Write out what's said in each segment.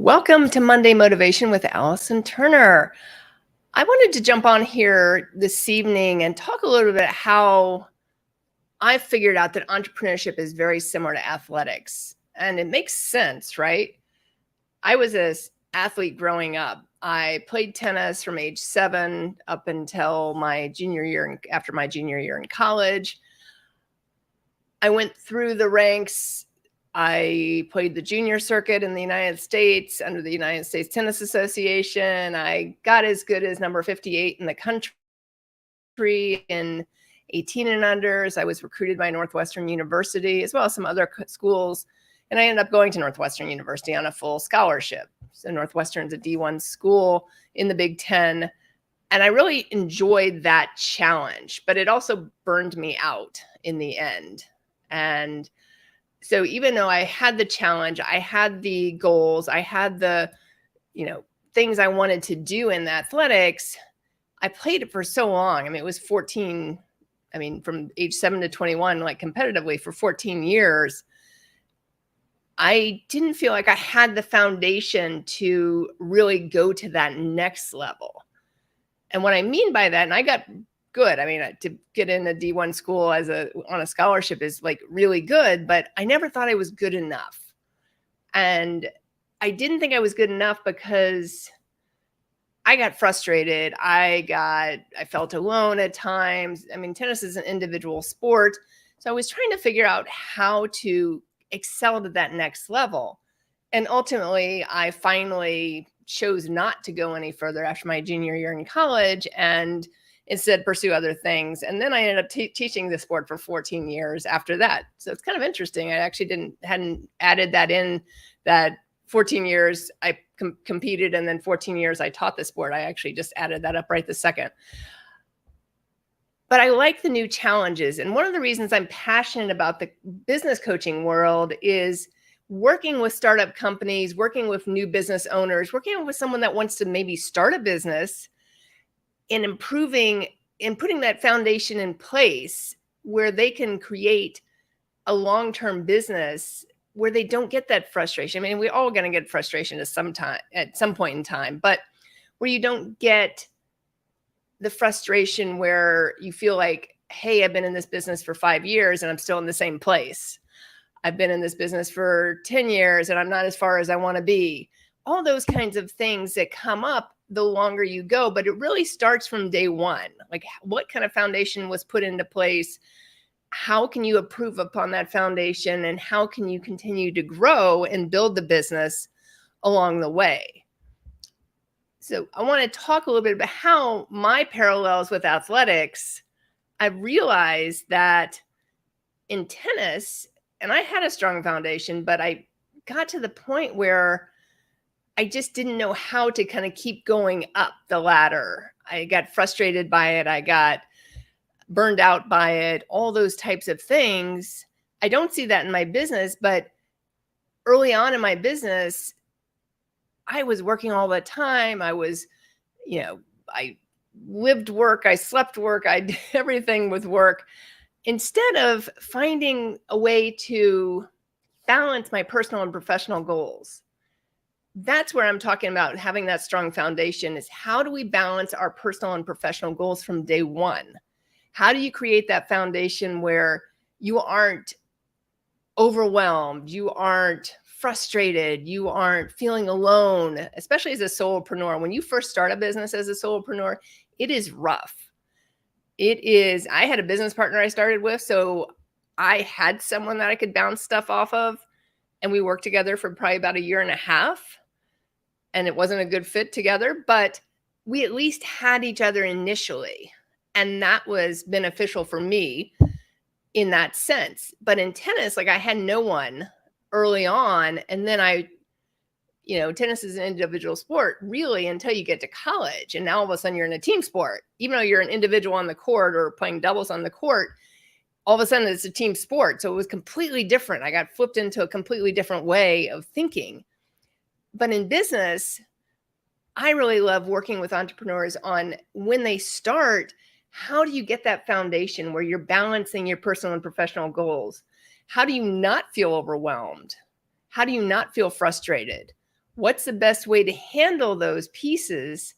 Welcome to Monday Motivation with Allison Turner. I wanted to jump on here this evening and talk a little bit how I figured out that entrepreneurship is very similar to athletics. And it makes sense, right? I was an athlete growing up. I played tennis from age 7 up until my junior year, after my junior year in college. I went through the ranks. I played the junior circuit in the United States under the United States Tennis Association. I got as good as number 58 in the country in 18 and unders. I was recruited by Northwestern University as well as some other schools. And I ended up going to Northwestern University on a full scholarship. So Northwestern's a D1 school in the Big Ten. And I really enjoyed that challenge, but it also burned me out in the end. And so even though I had the challenge, I had the goals, I had the, things I wanted to do in athletics, I played it for so long. I mean, it was 14, from age 7 to 21, like competitively for 14 years. I didn't feel like I had the foundation to really go to that next level. And what I mean by that, and I got good. I mean, to get in a D1 school on a scholarship is like really good, but I never thought I was good enough. And I didn't think I was good enough because I got frustrated. I felt alone at times. I mean, tennis is an individual sport. So I was trying to figure out how to excel to that next level. And ultimately, I finally chose not to go any further after my junior year in college and instead pursue other things. And then I ended up teaching the sport for 14 years after that. So it's kind of interesting. I actually hadn't added that in, that 14 years I competed and then 14 years I taught the sport. I actually just added that up right this second. But I like the new challenges. And one of the reasons I'm passionate about the business coaching world is working with startup companies, working with new business owners, working with someone that wants to maybe start a business, in improving and putting that foundation in place where they can create a long-term business where they don't get that frustration. I mean, we're all going to get frustration at some point in time, but where you don't get the frustration where you feel like, hey, I've been in this business for 5 years and I'm still in the same place. I've been in this business for 10 years and I'm not as far as I want to be. All those kinds of things that come up the longer you go, but it really starts from day one. Like, what kind of foundation was put into place? How can you improve upon that foundation? And how can you continue to grow and build the business along the way? So I want to talk a little bit about how my parallels with athletics. I've realized that in tennis, and I had a strong foundation, but I got to the point where I just didn't know how to kind of keep going up the ladder. I got frustrated by it. I got burned out by it, all those types of things. I don't see that in my business, but early on in my business, I was working all the time. I was, I lived work, I slept work, I did everything with work, instead of finding a way to balance my personal and professional goals. That's where I'm talking about having that strong foundation is how do we balance our personal and professional goals from day one? How do you create that foundation where you aren't overwhelmed, you aren't frustrated, you aren't feeling alone, especially as a solopreneur. When you first start a business as a solopreneur, it is rough. I had a business partner I started with, so I had someone that I could bounce stuff off of, and we worked together for probably about a year and a half. And it wasn't a good fit together, but we at least had each other initially. And that was beneficial for me in that sense. But in tennis, like I had no one early on. And then tennis is an individual sport really until you get to college. And now all of a sudden you're in a team sport. Even though you're an individual on the court or playing doubles on the court, all of a sudden it's a team sport. So it was completely different. I got flipped into a completely different way of thinking. But in business, I really love working with entrepreneurs on when they start, how do you get that foundation where you're balancing your personal and professional goals? How do you not feel overwhelmed? How do you not feel frustrated? What's the best way to handle those pieces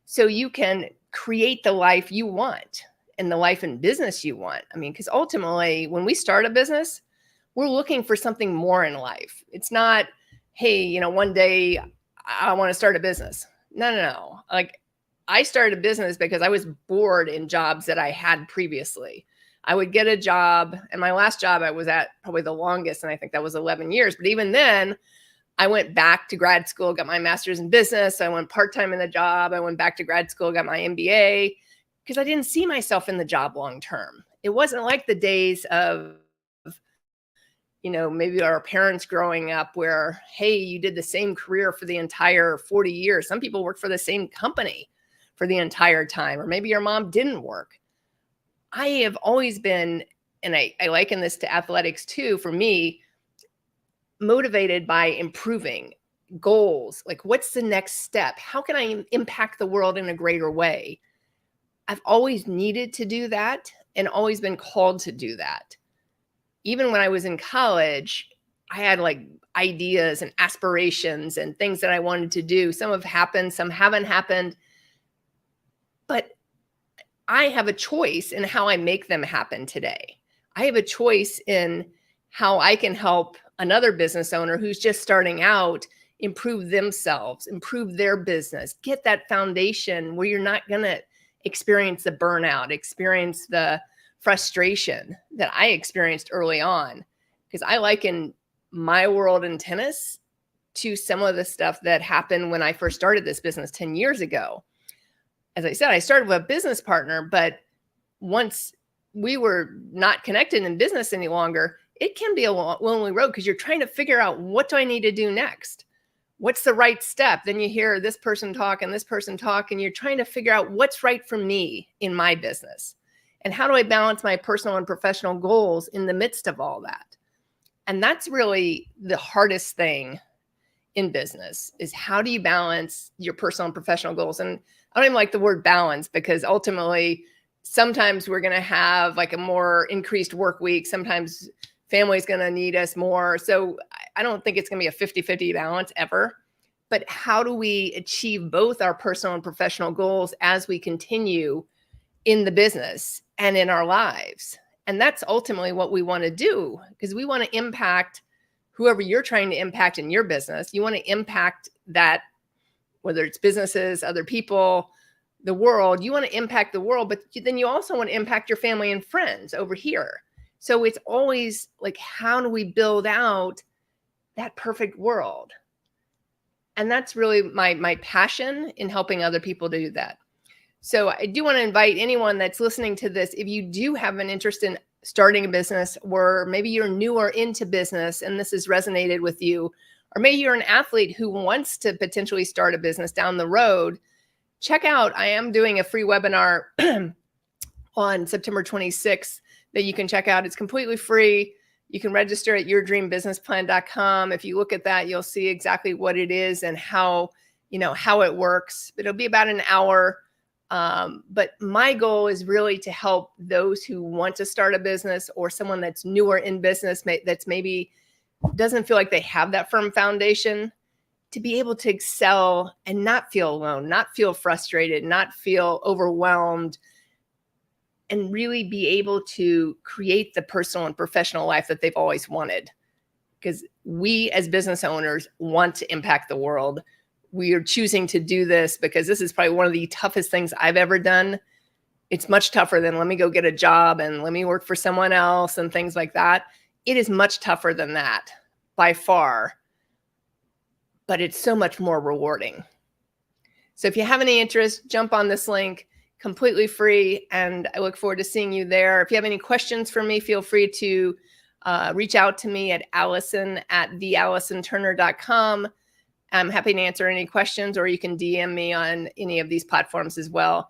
so you can create the life you want and the life and business you want? I mean, because ultimately, when we start a business, we're looking for something more in life. It's not, hey, one day I want to start a business. No. Like, I started a business because I was bored in jobs that I had previously. I would get a job, and my last job I was at probably the longest, and I think that was 11 years. But even then, I went back to grad school, got my master's in business. I went part-time in the job. I went back to grad school, got my MBA, because I didn't see myself in the job long term. It wasn't like the days of, maybe our parents growing up where, hey, you did the same career for the entire 40 years. Some people work for the same company for the entire time, or maybe your mom didn't work. I have always been, and I liken this to athletics too, for me, motivated by improving goals. Like, what's the next step? How can I impact the world in a greater way? I've always needed to do that and always been called to do that. Even when I was in college, I had like ideas and aspirations and things that I wanted to do. Some have happened, some haven't happened. But I have a choice in how I make them happen today. I have a choice in how I can help another business owner who's just starting out improve themselves, improve their business, get that foundation where you're not going to experience the burnout, experience the frustration that I experienced early on. Because I liken my world in tennis to some of the stuff that happened when I first started this business 10 years ago. As I said, I started with a business partner, but once we were not connected in business any longer, it can be a lonely road because you're trying to figure out, what do I need to do next? What's the right step? Then you hear this person talk and this person talk, and you're trying to figure out what's right for me in my business. And how do I balance my personal and professional goals in the midst of all that? And that's really the hardest thing in business, is how do you balance your personal and professional goals? And I don't even like the word balance, because ultimately, sometimes we're going to have like a more increased work week. Sometimes family's going to need us more. So I don't think it's going to be a 50-50 balance ever. But how do we achieve both our personal and professional goals as we continue in the business and in our lives? And that's ultimately what we want to do, because we want to impact whoever you're trying to impact in your business. You want to impact that, whether it's businesses, other people, the world. You want to impact the world, but then you also want to impact your family and friends over here. So it's always like, how do we build out that perfect world? And that's really my passion in helping other people to do that. So I do want to invite anyone that's listening to this, if you do have an interest in starting a business, or maybe you're newer into business and this has resonated with you, or maybe you're an athlete who wants to potentially start a business down the road, check out, I am doing a free webinar on September 26th that you can check out. It's completely free. You can register at yourdreambusinessplan.com. If you look at that, you'll see exactly what it is and how it works. It'll be about an hour. But my goal is really to help those who want to start a business, or someone that's newer in business, that's maybe doesn't feel like they have that firm foundation, to be able to excel and not feel alone, not feel frustrated, not feel overwhelmed, and really be able to create the personal and professional life that they've always wanted. Because we as business owners want to impact the world. We are choosing to do this because this is probably one of the toughest things I've ever done. It's much tougher than let me go get a job and let me work for someone else and things like that. It is much tougher than that by far, but it's so much more rewarding. So if you have any interest, jump on this link, completely free, and I look forward to seeing you there. If you have any questions for me, feel free to reach out to me at allison@theallisonturner.com. I'm happy to answer any questions, or you can DM me on any of these platforms as well.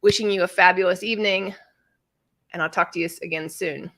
Wishing you a fabulous evening, and I'll talk to you again soon.